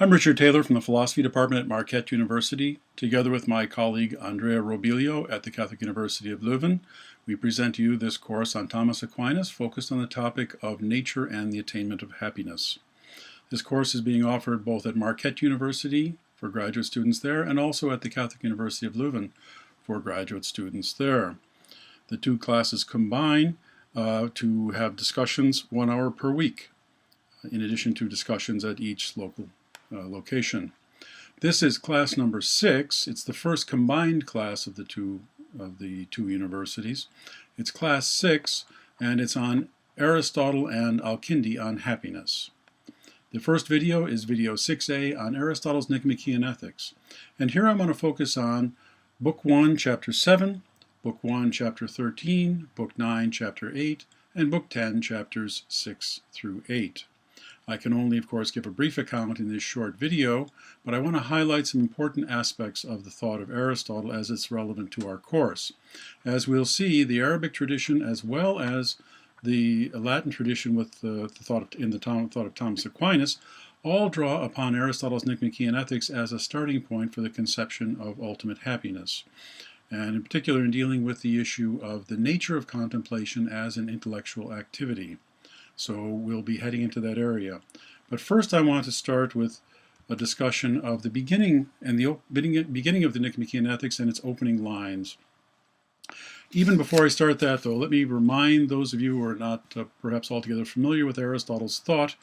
I'm Richard Taylor from the Philosophy Department at Marquette University. Together with my colleague Andrea Robilio at the Catholic University of Leuven, we present to you this course on Thomas Aquinas focused on the topic of nature and the attainment of happiness. This course is being offered both at Marquette University for graduate students there and also at the Catholic University of Leuven for graduate students there. The two classes combine to have discussions 1 hour per week, in addition to discussions at each local location. This is class number 6. It's the first combined class of the two universities. It's class 6, and it's on Aristotle and Al-Kindi on happiness. The first video is video 6a on Aristotle's Nicomachean Ethics. And here I'm going to focus on Book 1, Chapter 7, Book 1, Chapter 13, Book 9, Chapter 8, and Book 10, Chapters 6 through 8. I can only, of course, give a brief account in this short video, but I want to highlight some important aspects of the thought of Aristotle as it's relevant to our course. As we'll see, the Arabic tradition as well as the Latin tradition with the thought of Thomas Aquinas all draw upon Aristotle's Nicomachean Ethics as a starting point for the conception of ultimate happiness, and in particular in dealing with the issue of the nature of contemplation as an intellectual activity. So we'll be heading into that area. But first I want to start with a discussion of the beginning of the Nicomachean Ethics and its opening lines. Even before I start that, though, let me remind those of you who are not perhaps altogether familiar with Aristotle's thought.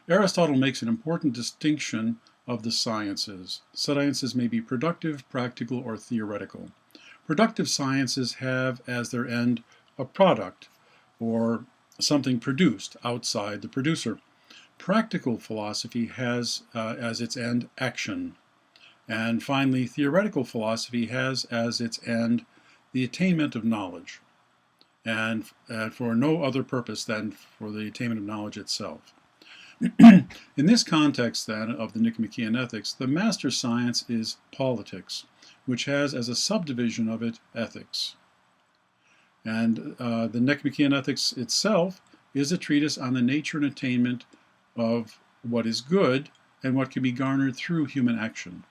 Aristotle makes an important distinction of the sciences. Sciences may be productive, practical, or theoretical. Productive sciences have as their end a product, or something produced outside the producer. Practical philosophy has as its end action. And finally, theoretical philosophy has as its end the attainment of knowledge, and for no other purpose than for the attainment of knowledge itself. In this context, then, of the Nicomachean Ethics, the master science is politics, which has as a subdivision of it ethics. And the Nicomachean Ethics itself is a treatise on the nature and attainment of what is good and what can be garnered through human action.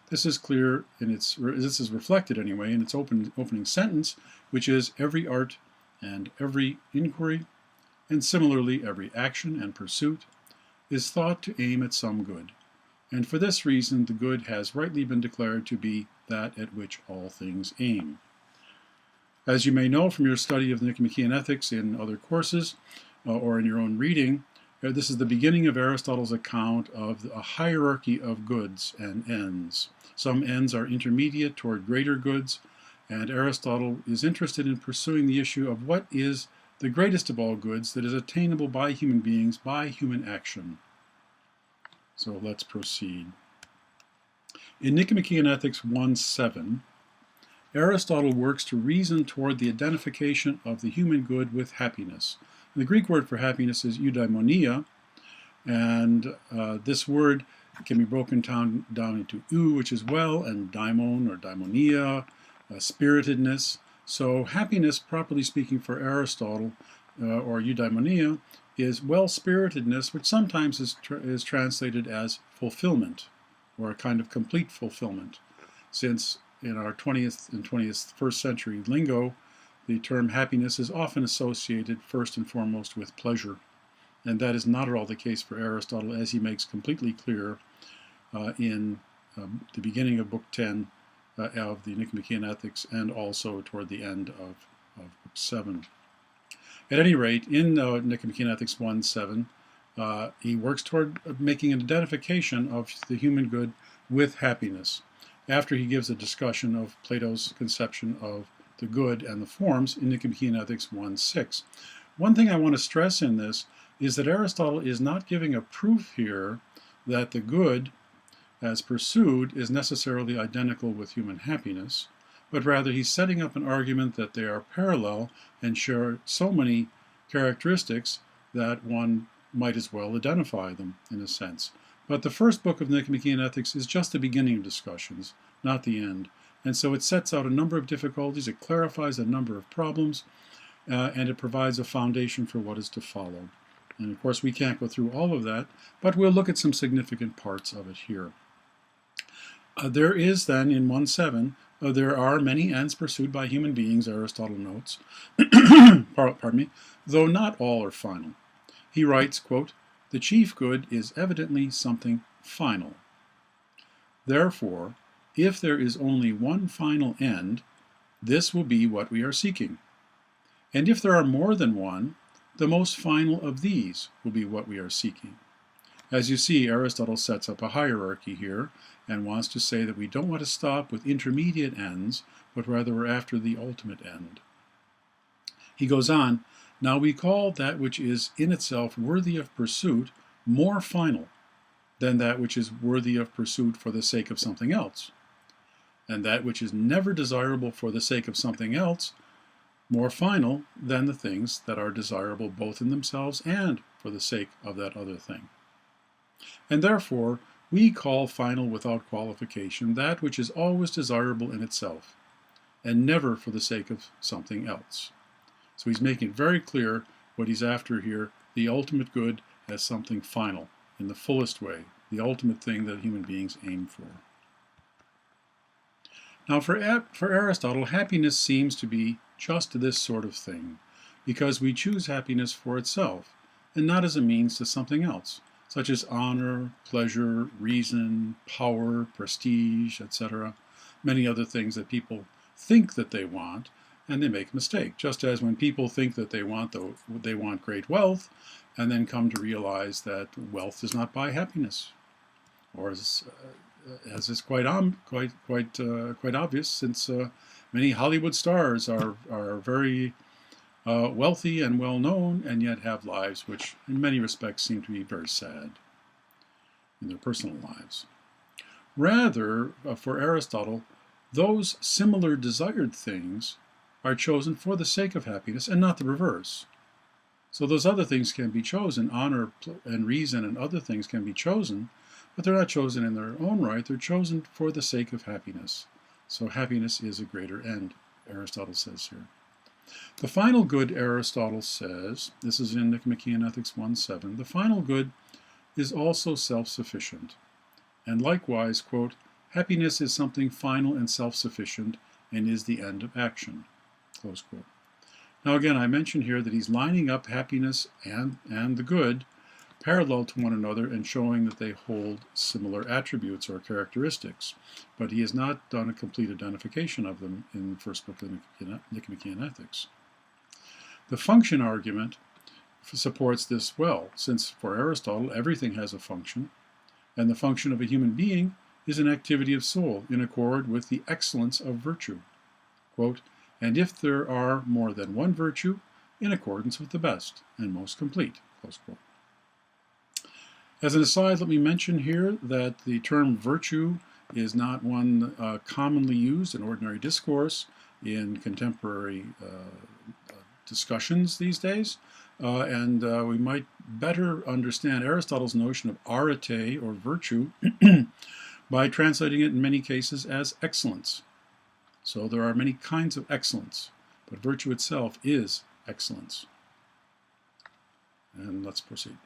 This is clear this is reflected anyway in its opening sentence, which is every art and every inquiry, and similarly every action and pursuit, is thought to aim at some good. And for this reason, the good has rightly been declared to be that at which all things aim. As you may know from your study of the Nicomachean Ethics in other courses or in your own reading, this is the beginning of Aristotle's account of a hierarchy of goods and ends. Some ends are intermediate toward greater goods, and Aristotle is interested in pursuing the issue of what is the greatest of all goods that is attainable by human beings by human action. So let's proceed. In Nicomachean Ethics 1:7, Aristotle works to reason toward the identification of the human good with happiness. And the Greek word for happiness is eudaimonia, and this word can be broken down into eu, which is well, and daimon or daimonia, spiritedness. So happiness, properly speaking for Aristotle, or eudaimonia, is well-spiritedness, which sometimes is translated as fulfillment, or a kind of complete fulfillment, since in our 20th and 21st century lingo, the term happiness is often associated first and foremost with pleasure. And that is not at all the case for Aristotle, as he makes completely clear in the beginning of Book 10 of the Nicomachean Ethics, and also toward the end of Book 7. At any rate, in Nicomachean Ethics 1:7, he works toward making an identification of the human good with happiness, after he gives a discussion of Plato's conception of the good and the forms in Nicomachean Ethics 1:6. One thing I want to stress in this is that Aristotle is not giving a proof here that the good, as pursued, is necessarily identical with human happiness, but rather he's setting up an argument that they are parallel and share so many characteristics that one might as well identify them in a sense. But the first book of Nicomachean Ethics is just the beginning of discussions, not the end. And so it sets out a number of difficulties, it clarifies a number of problems, and it provides a foundation for what is to follow. And of course we can't go through all of that, but we'll look at some significant parts of it here. There is then in 1.7, there are many ends pursued by human beings, Aristotle notes, pardon me, though not all are final. He writes, quote, "The chief good is evidently something final. Therefore, if there is only one final end, this will be what we are seeking. And if there are more than one, the most final of these will be what we are seeking." As you see, Aristotle sets up a hierarchy here and wants to say that we don't want to stop with intermediate ends, but rather we're after the ultimate end. He goes on, "Now we call that which is in itself worthy of pursuit more final than that which is worthy of pursuit for the sake of something else, and that which is never desirable for the sake of something else more final than the things that are desirable both in themselves and for the sake of that other thing. And therefore, we call final without qualification that which is always desirable in itself, and never for the sake of something else." So he's making it very clear what he's after here, the ultimate good as something final, in the fullest way, the ultimate thing that human beings aim for. Now for Aristotle, happiness seems to be just this sort of thing, because we choose happiness for itself, and not as a means to something else, such as honor, pleasure, reason, power, prestige, etc., many other things that people think that they want, and they make a mistake. Just as when people think that they want great wealth, and then come to realize that wealth does not buy happiness, or as is quite obvious, since many Hollywood stars are very wealthy and well known, and yet have lives which, in many respects, seem to be very sad in their personal lives. Rather, for Aristotle, those similar desired things are chosen for the sake of happiness, and not the reverse. So those other things can be chosen, honor and reason and other things can be chosen, but they're not chosen in their own right, they're chosen for the sake of happiness. So happiness is a greater end, Aristotle says here. The final good, Aristotle says, this is in Nicomachean Ethics 1.7, the final good is also self-sufficient. And likewise, quote, "Happiness is something final and self-sufficient and is the end of action." Close quote. Now again, I mentioned here that he's lining up happiness and the good parallel to one another and showing that they hold similar attributes or characteristics, but he has not done a complete identification of them in the first book of Nicomachean Ethics. The function argument supports this well, since for Aristotle everything has a function, and the function of a human being is an activity of soul in accord with the excellence of virtue. Quote, "And if there are more than one virtue, in accordance with the best and most complete." Close quote. As an aside, let me mention here that the term virtue is not one commonly used in ordinary discourse in contemporary discussions these days, and we might better understand Aristotle's notion of arete, or virtue, by translating it in many cases as excellence. So there are many kinds of excellence, but virtue itself is excellence. And let's proceed.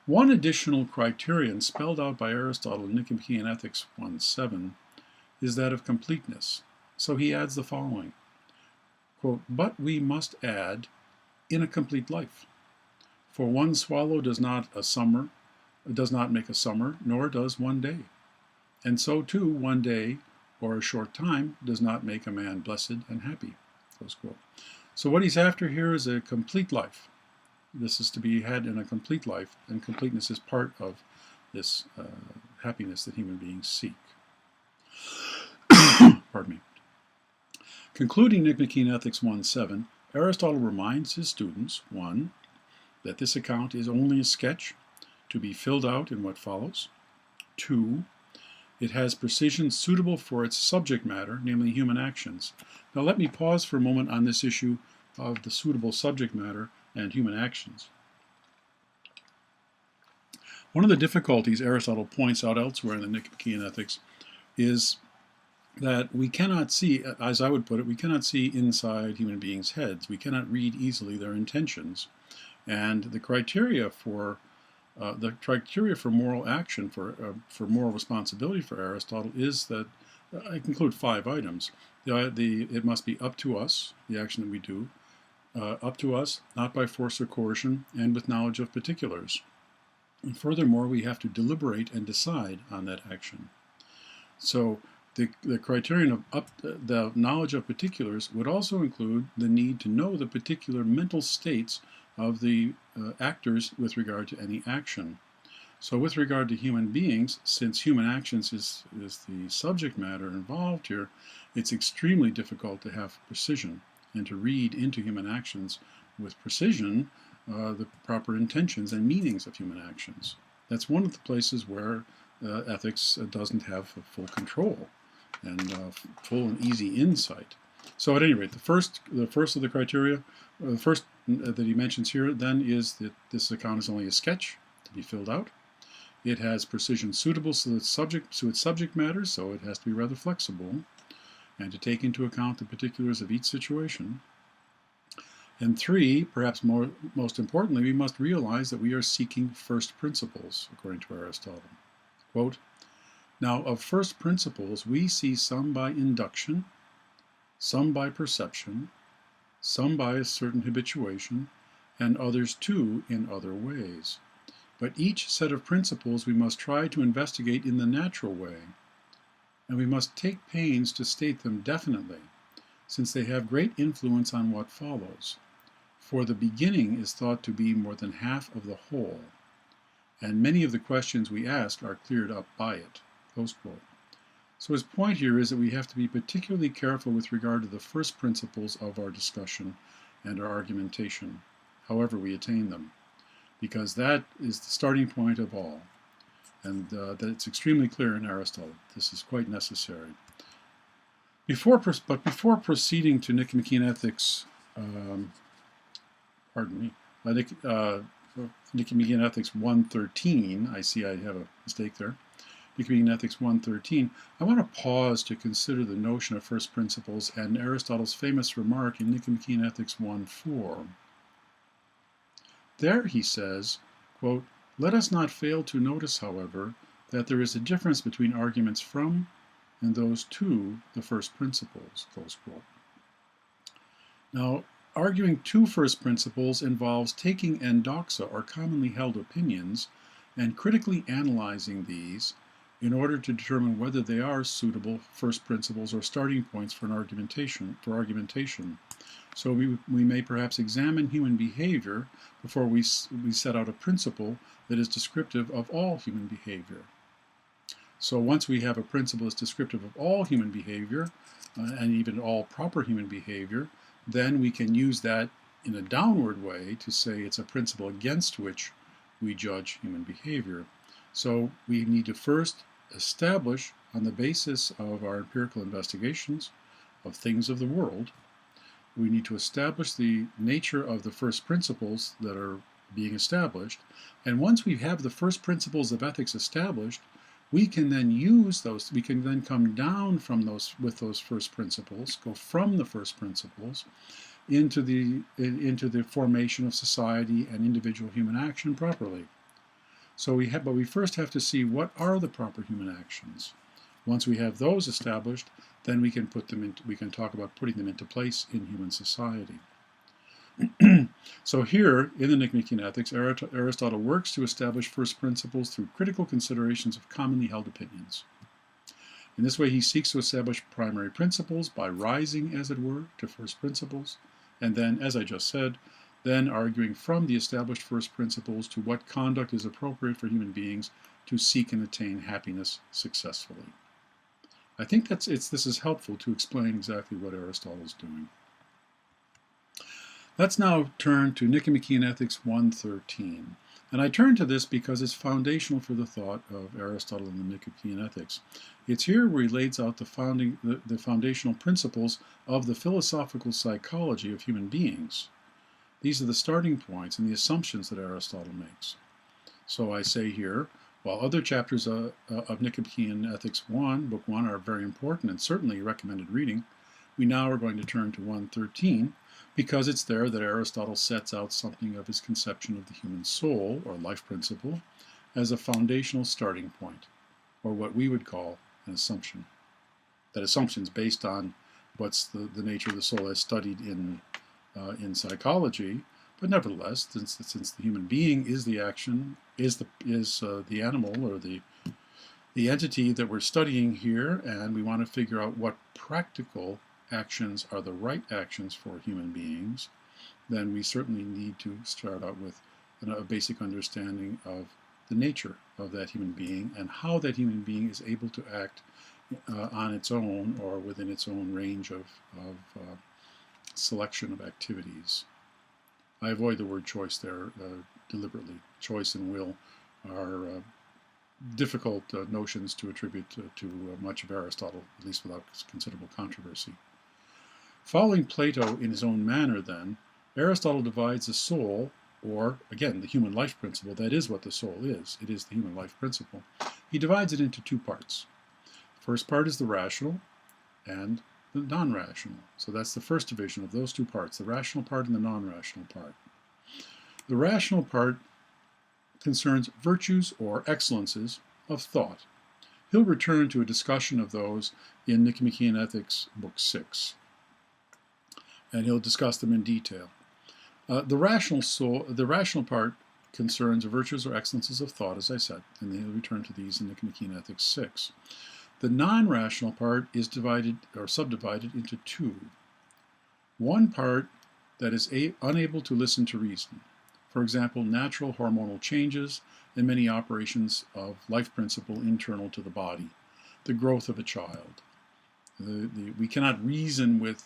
One additional criterion spelled out by Aristotle in Nicomachean Ethics 1.7 is that of completeness. So he adds the following, quote, "But we must add, in a complete life. For one swallow does not make a summer, nor does one day. And so too, one day or a short time does not make a man blessed and happy." Close quote. So what he's after here is a complete life. This is to be had in a complete life, and completeness is part of this happiness that human beings seek. Pardon me. Concluding Nicomachean Ethics 1.7, Aristotle reminds his students, 1, that this account is only a sketch to be filled out in what follows. 2, it has precision suitable for its subject matter, namely human actions. Now let me pause for a moment on this issue of the suitable subject matter and human actions. One of the difficulties Aristotle points out elsewhere in the Nicomachean Ethics is that we cannot see, as I would put it, we cannot see inside human beings' heads. We cannot read easily their intentions. And the criteria for moral action, for moral responsibility for Aristotle, is that I include 5 items. It must be up to us, the action that we do, up to us, not by force or coercion, and with knowledge of particulars. And furthermore, we have to deliberate and decide on that action. So the criterion of the knowledge of particulars would also include the need to know the particular mental states of the actors with regard to any action. So with regard to human beings, since human actions is the subject matter involved here, it's extremely difficult to have precision and to read into human actions with precision the proper intentions and meanings of human actions. That's one of the places where ethics doesn't have full control and full and easy insight. So at any rate, the first of the criteria, the first that he mentions here then is that this account is only a sketch to be filled out. It has precision suitable to its subject matter, so it has to be rather flexible and to take into account the particulars of each situation. And 3, perhaps most importantly, we must realize that we are seeking first principles, according to Aristotle. Quote, "Now of first principles we see some by induction, some by perception, some by a certain habituation, and others too in other ways. But each set of principles we must try to investigate in the natural way, and we must take pains to state them definitely, since they have great influence on what follows. For the beginning is thought to be more than half of the whole, and many of the questions we ask are cleared up by it." Close quote. So his point here is that we have to be particularly careful with regard to the first principles of our discussion and our argumentation, however we attain them, because that is the starting point of all, and that it's extremely clear in Aristotle. This is quite necessary. Before proceeding to Nicomachean Ethics, Nicomachean Ethics 113, I see I have a mistake there. Nicomachean Ethics 113, I want to pause to consider the notion of first principles and Aristotle's famous remark in Nicomachean Ethics 1:4. There he says, quote, "Let us not fail to notice, however, that there is a difference between arguments from and those to the first principles." Close quote. Now, arguing to first principles involves taking endoxa, or commonly held opinions, and critically analyzing these in order to determine whether they are suitable first principles or starting points for argumentation. So we may perhaps examine human behavior before we set out a principle that is descriptive of all human behavior. So once we have a principle that's descriptive of all human behavior, and even all proper human behavior, then we can use that in a downward way to say it's a principle against which we judge human behavior. So we need to first establish, on the basis of our empirical investigations of things of the world, we need to establish the nature of the first principles that are being established. And once we have the first principles of ethics established, we can then use those, we can then come down from those, with those first principles, go from the first principles into the formation of society and individual human action properly. So but we first have to see what are the proper human actions. Once we have those established, then we can talk about putting them into place in human society. So here, in the Nicomachean Ethics, Aristotle works to establish first principles through critical considerations of commonly held opinions. In this way, he seeks to establish primary principles by rising, as it were, to first principles, and then, as I just said, then arguing from the established first principles to what conduct is appropriate for human beings to seek and attain happiness successfully. I think this is helpful to explain exactly what Aristotle is doing. Let's now turn to Nicomachean Ethics 113. And I turn to this because it's foundational for the thought of Aristotle in the Nicomachean Ethics. It's here where he lays out the foundational principles of the philosophical psychology of human beings. These are the starting points and the assumptions that Aristotle makes. So I say here, while other chapters of Nicomachean Ethics 1, Book 1, are very important and certainly recommended reading, we now are going to turn to 113 because it's there that Aristotle sets out something of his conception of the human soul, or life principle, as a foundational starting point, or what we would call an assumption. That assumption is based on what's the nature of the soul as studied in psychology, but nevertheless, since the human being is the action, is the animal or the entity that we're studying here, and we want to figure out what practical actions are the right actions for human beings, then we certainly need to start out with a basic understanding of the nature of that human being and how that human being is able to act on its own or within its own range of selection of activities. I avoid the word choice there deliberately. Choice and will are difficult notions to attribute to much of Aristotle, at least without considerable controversy. Following Plato in his own manner, then, Aristotle divides the soul, or, again, the human life principle. That is what the soul is. It is the human life principle. He divides it into two parts. The first part is the rational and the non-rational. So that's the first division of those two parts, the rational part and the non-rational part. The rational part concerns virtues or excellences of thought. He'll return to a discussion of those in Nicomachean Ethics, Book 6, and he'll discuss them in detail. The rational part concerns virtues or excellences of thought, as I said, and he'll return to these in Nicomachean Ethics 6. The non-rational part is divided or subdivided into two. One part that is unable to listen to reason. For example, natural hormonal changes and many operations of life principle internal to the body. The growth of a child. We cannot reason with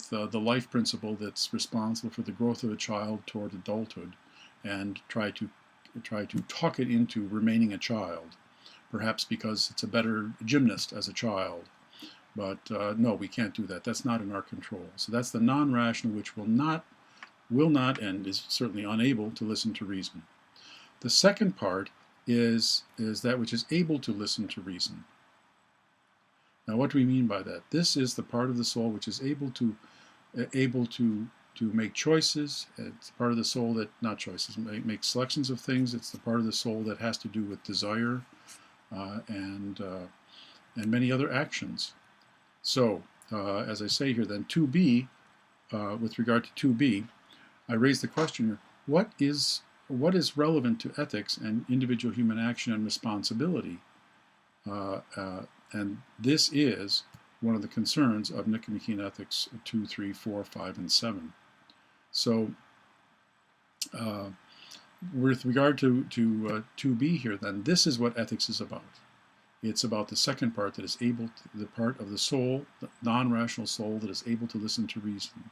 the life principle that's responsible for the growth of a child toward adulthood and try to talk it into remaining a child, perhaps because it's a better gymnast as a child. But no, we can't do that. That's not in our control. So that's the non-rational, which will not and is certainly unable to listen to reason. The second part is that which is able to listen to reason. Now, what do we mean by that? This is the part of the soul which is able to make choices. It's the part of the soul that, not choices, make selections of things. It's the part of the soul that has to do with desire and many other actions. So, as I say here, then 2b, with regard to 2b, I raise the question here: what is relevant to ethics and individual human action and responsibility? And this is one of the concerns of Nicomachean Ethics 2, 3, 4, 5, and 7. So, with regard to 2b here, then, this is what ethics is about. It's about the second part that is the part of the soul, the non-rational soul, that is able to listen to reason.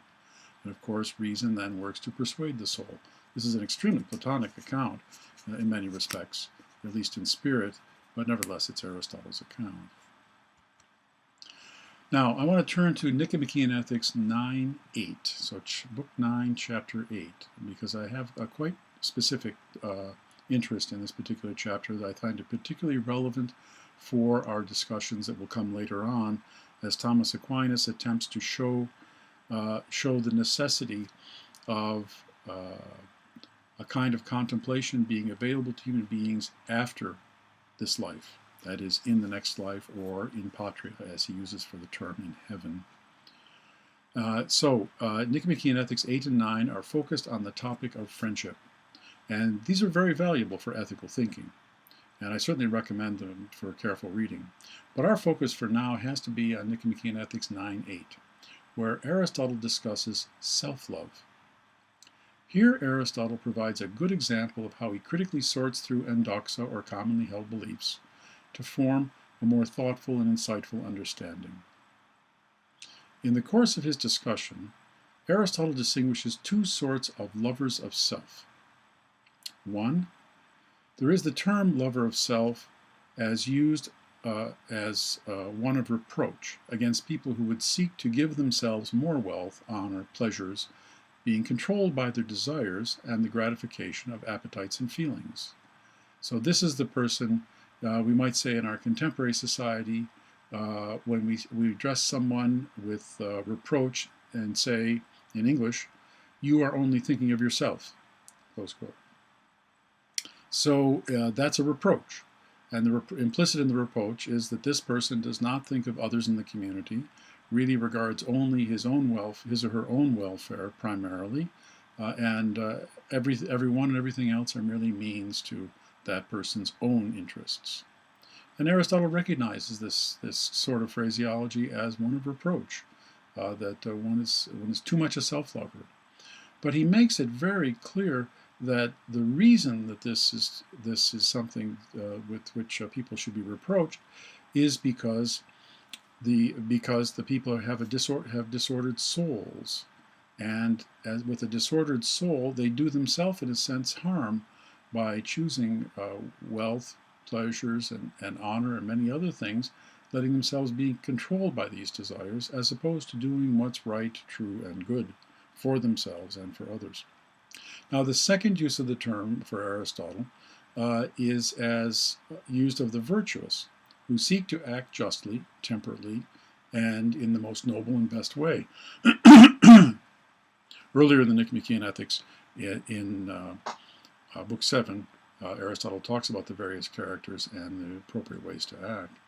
And of course, reason then works to persuade the soul. This is an extremely Platonic account in many respects, at least in spirit, but nevertheless, it's Aristotle's account. Now, I want to turn to Nicomachean Ethics 9:8, so Book 9, Chapter 8, because I have a quite specific interest in this particular chapter that I find it particularly relevant for our discussions that will come later on, as Thomas Aquinas attempts to show the necessity of a kind of contemplation being available to human beings after this life. That is, in the next life, or in patria, as he uses for the term, in heaven. Nicomachean Ethics 8 and 9 are focused on the topic of friendship. And these are very valuable for ethical thinking. And I certainly recommend them for careful reading. But our focus for now has to be on Nicomachean Ethics 9:8, where Aristotle discusses self-love. Here, Aristotle provides a good example of how he critically sorts through endoxa, or commonly held beliefs, to form a more thoughtful and insightful understanding. In the course of his discussion, Aristotle distinguishes two sorts of lovers of self. One, there is the term lover of self as used as one of reproach against people who would seek to give themselves more wealth, honor, pleasures, being controlled by their desires and the gratification of appetites and feelings. So this is the person, we might say in our contemporary society, when we address someone with reproach and say in English, "You are only thinking of yourself," close quote. So that's a reproach. And implicit in the reproach is that this person does not think of others in the community, really regards only his or her own welfare primarily, and everyone and everything else are merely means to that person's own interests. And Aristotle recognizes this sort of phraseology as one of reproach, that one is too much a self-lover. But he makes it very clear that the reason that this is something with which people should be reproached is because the people have disordered souls, and as with a disordered soul, they do themselves in a sense harm by choosing wealth, pleasures, and honor, and many other things, letting themselves be controlled by these desires, as opposed to doing what's right, true, and good for themselves and for others. Now, the second use of the term for Aristotle is as used of the virtuous, who seek to act justly, temperately, and in the most noble and best way. Earlier in the Nicomachean Ethics, in Book 7, Aristotle talks about the various characters and the appropriate ways to act.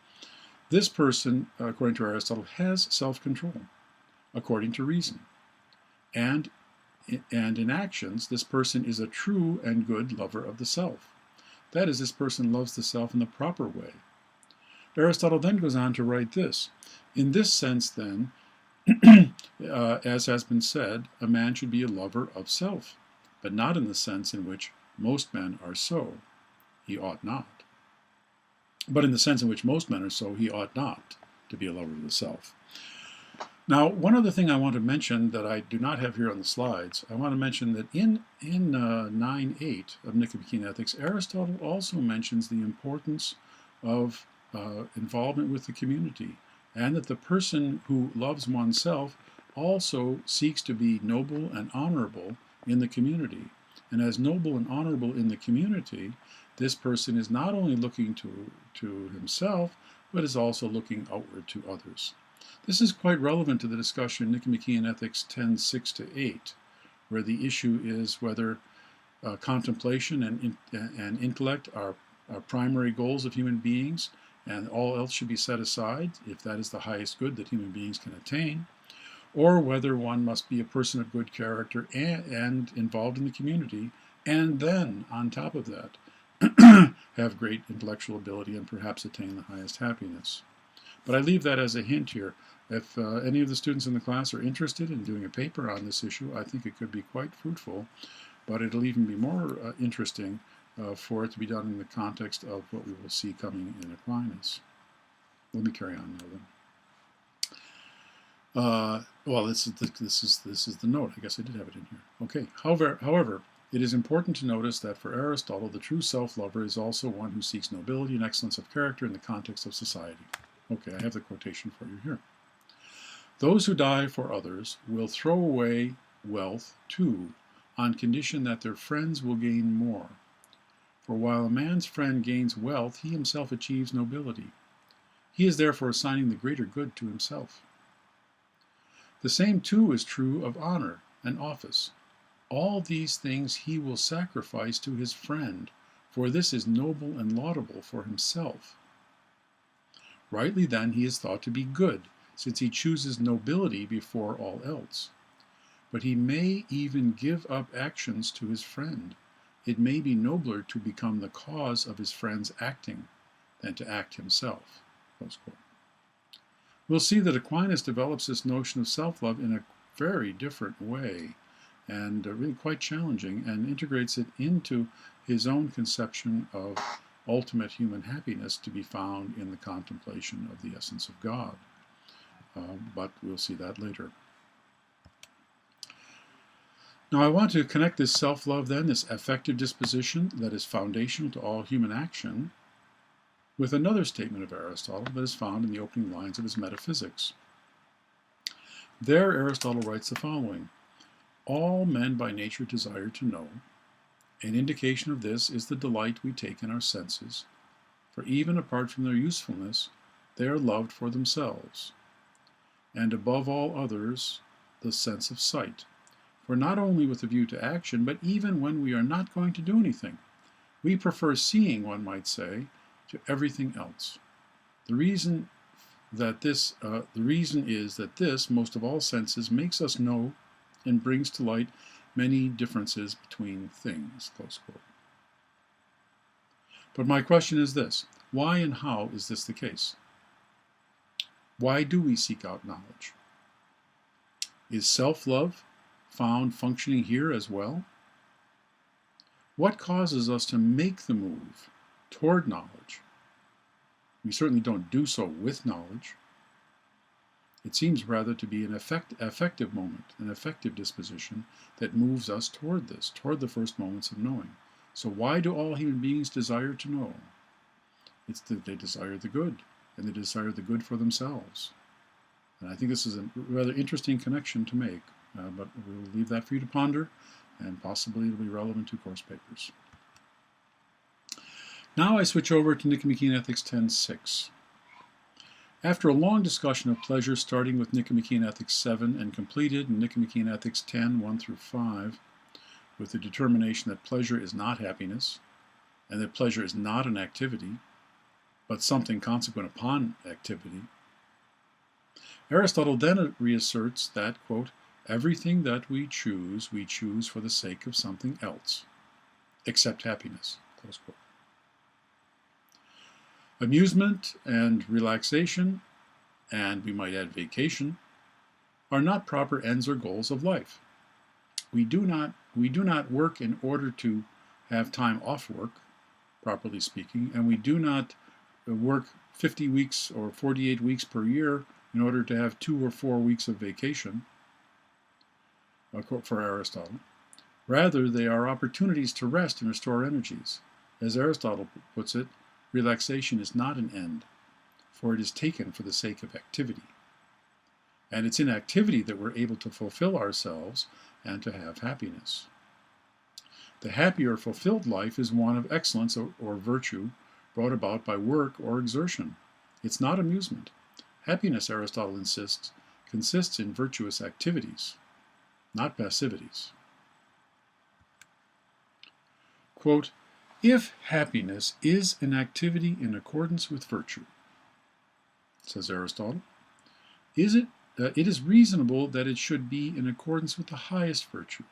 This person, according to Aristotle, has self-control, according to reason. And in actions, this person is a true and good lover of the self. That is, this person loves the self in the proper way. Aristotle then goes on to write this. In this sense, then, as has been said, a man should be a lover of self, but not in the sense in which most men are so. He ought not. But in the sense in which most men are so, he ought not to be a lover of the self. Now, one other thing I want to mention that I do not have here on the slides, I want to mention that in 9.8 of Nicomachean Ethics, Aristotle also mentions the importance of involvement with the community, and that the person who loves oneself also seeks to be noble and honorable in the community. And as noble and honorable in the community, this person is not only looking to himself, but is also looking outward to others. This is quite relevant to the discussion in Nicomachean Ethics 10:6-8, where the issue is whether contemplation and intellect are primary goals of human beings, and all else should be set aside if that is the highest good that human beings can attain, or whether one must be a person of good character and involved in the community, and then, on top of that, have great intellectual ability and perhaps attain the highest happiness. But I leave that as a hint here. If any of the students in the class are interested in doing a paper on this issue, I think it could be quite fruitful, but it'll even be more interesting for it to be done in the context of what we will see coming in Aquinas. Let me carry on now then. Well, this is the note. I guess I did have it in here. Okay. However, it is important to notice that for Aristotle, the true self-lover is also one who seeks nobility and excellence of character in the context of society. Okay, I have the quotation for you here. Those who die for others will throw away wealth too, on condition that their friends will gain more. For while a man's friend gains wealth, he himself achieves nobility. He is therefore assigning the greater good to himself. The same too is true of honor and office. All these things he will sacrifice to his friend, for this is noble and laudable for himself. Rightly then he is thought to be good, since he chooses nobility before all else. But he may even give up actions to his friend. It may be nobler to become the cause of his friend's acting than to act himself. We'll see that Aquinas develops this notion of self-love in a very different way, and really quite challenging, and integrates it into his own conception of ultimate human happiness to be found in the contemplation of the essence of God. But we'll see that later. Now I want to connect this self-love then, this affective disposition that is foundational to all human action, with another statement of Aristotle that is found in the opening lines of his Metaphysics. There Aristotle writes the following: all men by nature desire to know. An indication of this is the delight we take in our senses, for even apart from their usefulness, They are loved for themselves, and above all others, the sense of sight. For not only with a view to action, but even when we are not going to do anything, we prefer seeing, one might say, to everything else. The reason is that this, most of all senses, makes us know and brings to light many differences between things. Close quote. But my question is this: why and how is this the case? Why do we seek out knowledge? Is self-love found functioning here as well? What causes us to make the move toward knowledge? We certainly don't do so with knowledge. It seems rather to be an affective moment, an affective disposition that moves us toward this, toward the first moments of knowing. So why do all human beings desire to know? It's that they desire the good, and they desire the good for themselves. And I think this is a rather interesting connection to make, but we'll leave that for you to ponder, and possibly it'll be relevant to course papers. Now I switch over to Nicomachean Ethics 10.6. After a long discussion of pleasure, starting with Nicomachean Ethics 7 and completed in Nicomachean Ethics 10, 1 through 5, with the determination that pleasure is not happiness, and that pleasure is not an activity, but something consequent upon activity, Aristotle then reasserts that, quote, everything that we choose for the sake of something else, except happiness, close quote. Amusement and relaxation, and we might add vacation, are not proper ends or goals of life. We do not work in order to have time off work, properly speaking, and we do not work 50 weeks or 48 weeks per year in order to have 2 or 4 weeks of vacation, for Aristotle. Rather, they are opportunities to rest and restore energies. As Aristotle puts it, relaxation is not an end, for it is taken for the sake of activity. And it's in activity that we're able to fulfill ourselves and to have happiness. The happy or fulfilled life is one of excellence or virtue brought about by work or exertion. It's not amusement. Happiness, Aristotle insists, consists in virtuous activities, not passivities. Quote, if happiness is an activity in accordance with virtue, says Aristotle, it is reasonable that it should be in accordance with the highest virtue,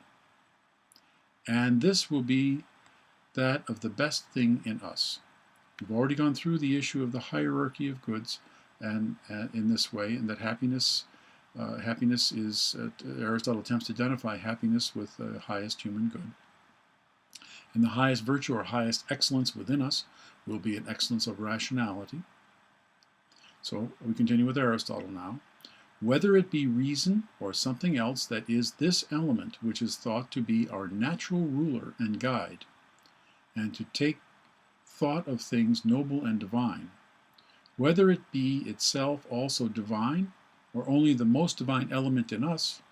and this will be that of the best thing in us. We've already gone through the issue of the hierarchy of goods, and in this way, and that happiness is, Aristotle attempts to identify happiness with the highest human good. And the highest virtue or highest excellence within us will be an excellence of rationality. So we continue with Aristotle now. Whether it be reason or something else that is this element which is thought to be our natural ruler and guide, and to take thought of things noble and divine, whether it be itself also divine, or only the most divine element in us,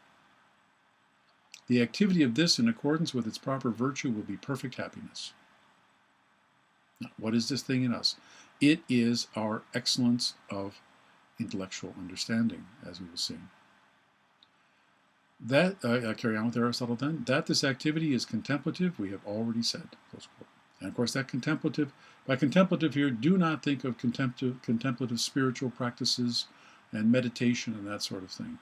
the activity of this in accordance with its proper virtue will be perfect happiness. Now, what is this thing in us? It is our excellence of intellectual understanding, as we will see. That, I carry on with Aristotle then, that this activity is contemplative, we have already said, close quote. And of course that contemplative, by contemplative here, do not think of contemplative spiritual practices and meditation and that sort of thing.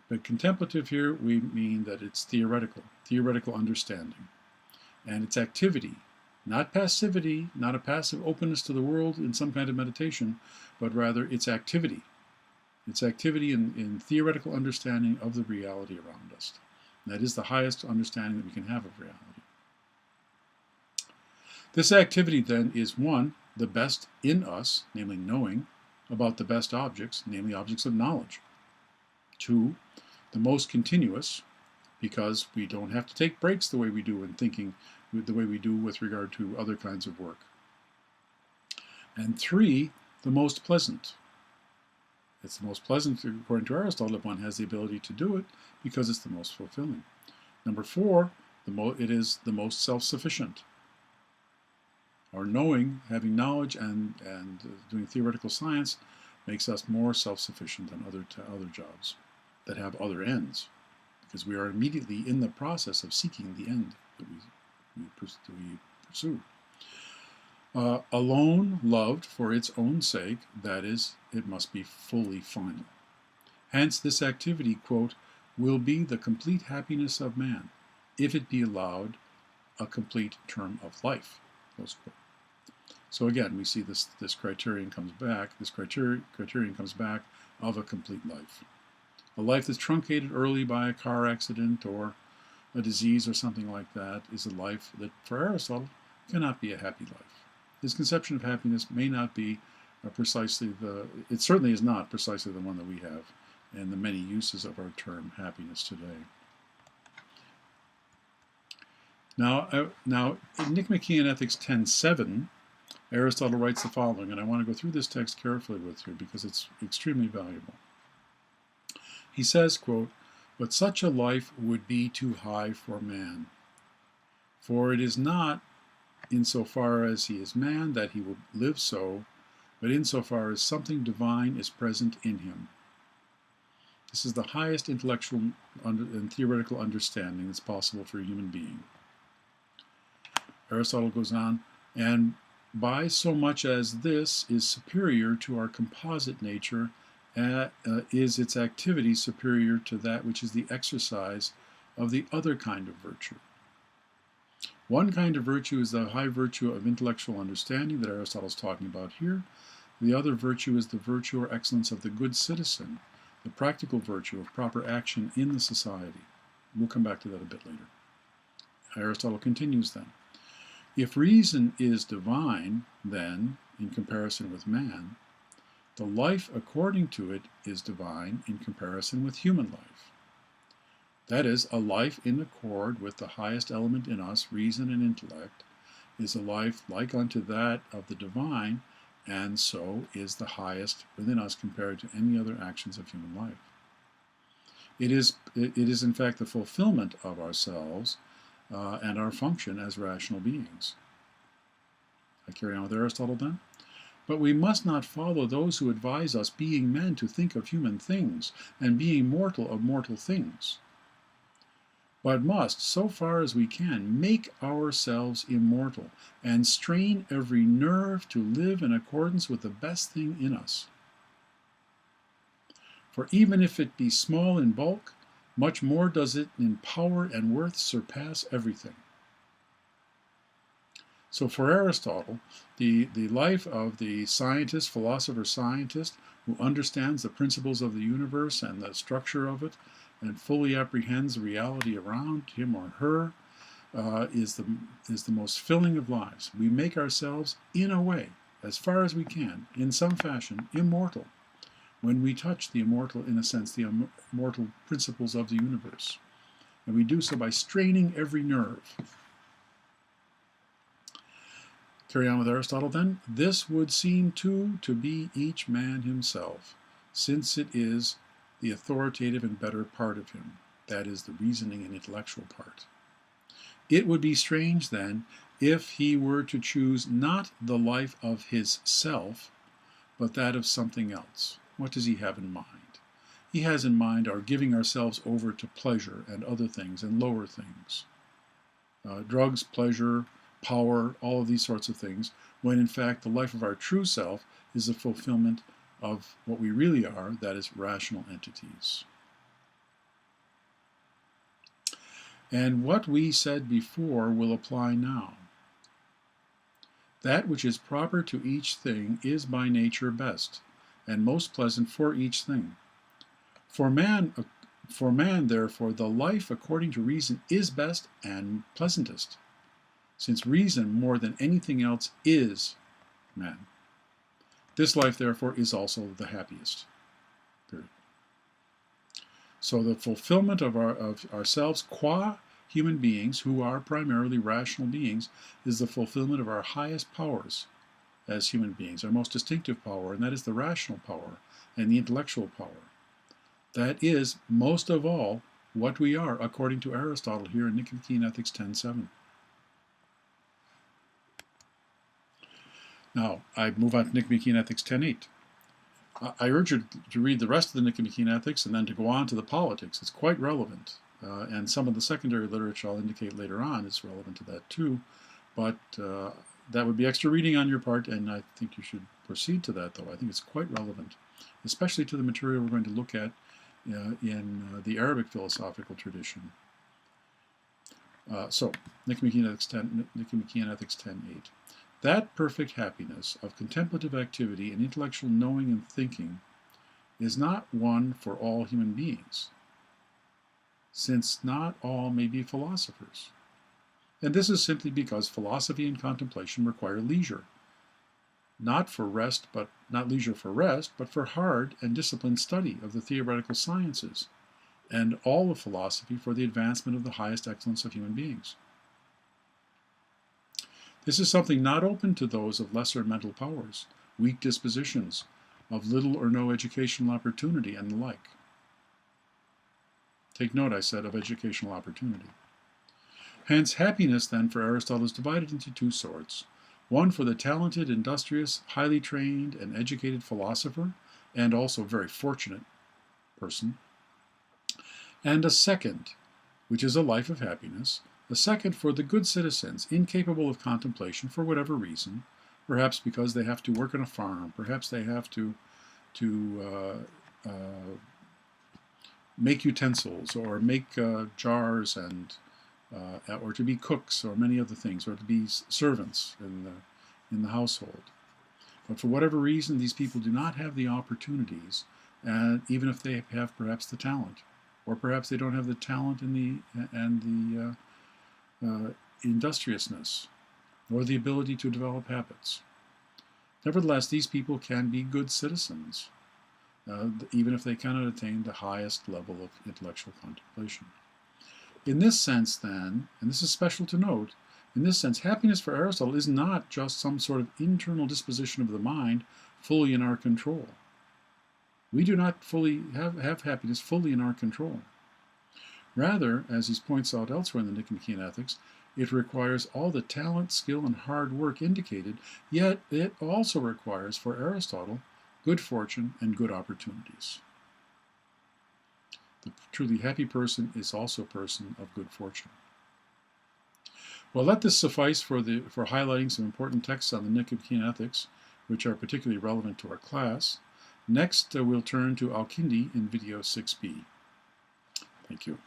But contemplative here, we mean that it's theoretical understanding. And it's activity, not passivity, not a passive openness to the world in some kind of meditation, but rather it's activity. It's activity in theoretical understanding of the reality around us. And that is the highest understanding that we can have of reality. This activity then is, one, the best in us, namely knowing about the best objects, namely objects of knowledge. Two, the most continuous, because we don't have to take breaks the way we do in thinking, the way we do with regard to other kinds of work. And three, the most pleasant. It's the most pleasant, according to Aristotle, if one has the ability to do it, because it's the most fulfilling. Number four, it is the most self-sufficient. Our knowing, having knowledge and doing theoretical science makes us more self-sufficient than other jobs that have other ends, because we are immediately in the process of seeking the end that we pursue. Alone loved for its own sake, that is, it must be fully final. Hence this activity, quote, will be the complete happiness of man, if it be allowed a complete term of life, close quote. So again, we see this criterion comes back, criterion comes back of a complete life. A life that's truncated early by a car accident or a disease or something like that is a life that, for Aristotle, cannot be a happy life. His conception of happiness may not be it certainly is not precisely the one that we have in the many uses of our term happiness today. Now in Nicomachean Ethics 10:7, Aristotle writes the following, and I want to go through this text carefully with you because it's extremely valuable. He says, quote, "But such a life would be too high for man. For it is not insofar as he is man that he will live so, but insofar as something divine is present in him." This is the highest intellectual and theoretical understanding that's possible for a human being. Aristotle goes on, and by so much as this is superior to our composite nature, is its activity superior to that which is the exercise of the other kind of virtue. One kind of virtue is the high virtue of intellectual understanding that Aristotle is talking about here. The other virtue is the virtue or excellence of the good citizen, the practical virtue of proper action in the society. We'll come back to that a bit later. Aristotle continues then. If reason is divine, then, in comparison with man, the life according to it is divine in comparison with human life. That is, a life in accord with the highest element in us, reason and intellect, is a life like unto that of the divine, and so is the highest within us compared to any other actions of human life. It is in fact the fulfillment of ourselves and our function as rational beings. I carry on with Aristotle then. But we must not follow those who advise us, being men, to think of human things, and being mortal of mortal things, but must, so far as we can, make ourselves immortal, and strain every nerve to live in accordance with the best thing in us. For even if it be small in bulk, much more does it in power and worth surpass everything. So for Aristotle, the life of the scientist, philosopher-scientist, who understands the principles of the universe and the structure of it, and fully apprehends the reality around him or her, is the most filling of lives. We make ourselves, in a way, as far as we can, in some fashion, immortal, when we touch the immortal, in a sense, the immortal principles of the universe. And we do so by straining every nerve. Carry on with Aristotle then. This would seem too to be each man himself, since it is the authoritative and better part of him, that is, the reasoning and intellectual part. It would be strange then if he were to choose not the life of his self, but that of something else. What does he have in mind? He has in mind our giving ourselves over to pleasure and other things and lower things. Drugs, pleasure, power, all of these sorts of things, when in fact the life of our true self is the fulfillment of what we really are, that is, rational entities. And what we said before will apply now. That which is proper to each thing is by nature best, and most pleasant for each thing. For man, therefore, the life according to reason is best and pleasantest, since reason, more than anything else, is man. This life, therefore, is also the happiest. Period. So the fulfillment of ourselves, qua human beings, who are primarily rational beings, is the fulfillment of our highest powers as human beings, our most distinctive power, and that is the rational power and the intellectual power. That is, most of all, what we are, according to Aristotle here in Nicomachean Ethics 10:7. Now, I move on to Nicomachean Ethics 10:8. I urge you to read the rest of the Nicomachean Ethics and then to go on to the Politics. It's quite relevant. And some of the secondary literature I'll indicate later on is relevant to that too. But that would be extra reading on your part, and I think you should proceed to that, though. I think it's quite relevant, especially to the material we're going to look at in the Arabic philosophical tradition. So, Nicomachean Ethics 10:8. That perfect happiness of contemplative activity and intellectual knowing and thinking is not one for all human beings, since not all may be philosophers. And this is simply because philosophy and contemplation require leisure, not leisure for rest, but for hard and disciplined study of the theoretical sciences, and all of philosophy for the advancement of the highest excellence of human beings. This is something not open to those of lesser mental powers, weak dispositions, of little or no educational opportunity, and the like. Take note, I said, of educational opportunity. Hence, happiness, then, for Aristotle is divided into two sorts. One for the talented, industrious, highly trained, and educated philosopher, and also very fortunate person. And a second, which is a life of happiness, a second for the good citizens, incapable of contemplation for whatever reason, perhaps because they have to work on a farm, perhaps they have to make utensils, or make jars, and or to be cooks, or many other things, or to be servants in the household. But for whatever reason, these people do not have the opportunities, even if they have perhaps the talent, or perhaps they don't have the talent and the industriousness, or the ability to develop habits. Nevertheless, these people can be good citizens, even if they cannot attain the highest level of intellectual contemplation. In this sense, then, and this is special to note, in this sense, happiness for Aristotle is not just some sort of internal disposition of the mind fully in our control. We do not fully have happiness fully in our control. Rather, as he points out elsewhere in the Nicomachean Ethics, it requires all the talent, skill, and hard work indicated, yet it also requires, for Aristotle, good fortune and good opportunities. The truly happy person is also a person of good fortune. Well, let this suffice for highlighting some important texts on the Nicomachean Ethics, which are particularly relevant to our class. Next, we'll turn to Al-Kindi in video 6b. Thank you.